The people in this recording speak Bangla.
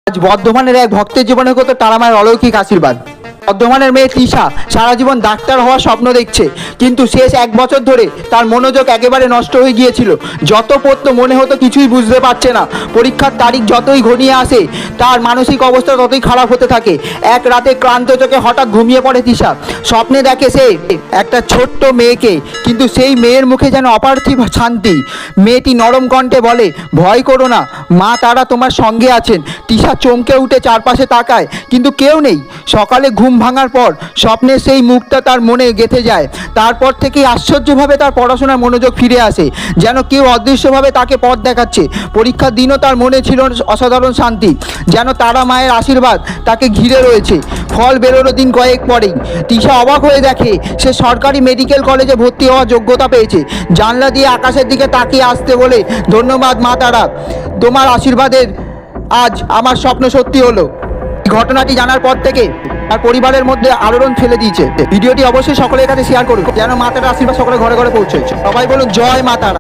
আজ বর্ধমানের এক ভক্তের জীবনে কত তারা মায়ের অলৌকিক আশীর্বাদ। বর্ধমানের মেয়ে তৃষা সারা জীবন ডাক্তার হওয়ার স্বপ্ন দেখছে, কিন্তু শেষ 1 বছর ধরে তার মনোযোগ একেবারে নষ্ট হয়ে গিয়েছিল। যত পড়তো মনে হতো কিছুই বুঝতে পারছে না। পরীক্ষার তারিখ যতই ঘনিয়ে আসে তার মানসিক অবস্থা ততই খারাপ হতে থাকে। এক রাতে ক্লান্ত চোখে হঠাৎ ঘুমিয়ে পড়ে তৃষা। স্বপ্নে দেখে সে একটা ছোট্ট মেয়েকে, কিন্তু সেই মেয়ের মুখে যেন অপার্থিব শান্তি। মেয়েটি নরম কণ্ঠে বলে, ভয় করো না, মা তারা তোমার সঙ্গে আছেন। তৃষা চমকে উঠে চারপাশে তাকায়, কিন্তু কেউ নেই। সকালে ঘুম ভাঙার পর স্বপ্নের সেই মুখটা তার মনে গেঁথে যায়। তারপর থেকেই আশ্চর্যভাবে তার পড়াশোনার মনোযোগ ফিরে আসে, যেন কেউ অদৃশ্যভাবে তাকে পথ দেখাচ্ছে। পরীক্ষার দিনও তার মনে ছিল অসাধারণ শান্তি, যেন তারা মায়ের আশীর্বাদ তাকে ঘিরে রয়েছে। ফল বেরোনো দিন কয়েক পরেই তৃষা অবাক হয়ে দেখে সে সরকারি মেডিকেল কলেজে ভর্তি হওয়ার যোগ্যতা পেয়েছে। জানলা দিয়ে আকাশের দিকে তাকিয়ে আসতে বলে, ধন্যবাদ মা তারা, তোমার আশীর্বাদের আজ আমার স্বপ্ন সত্যি হলো। ঘটনাটি জানার পর থেকে তার পরিবারের মধ্যে আলোড়ন ফেলে দিয়েছে। ভিডিওটি অবশ্যই সকলের কাছে শেয়ার করুন, যেন মা তারার আশীর্বাদ সকলের ঘরে ঘরে পৌঁছে। সবাই বলুন জয় মা তারা।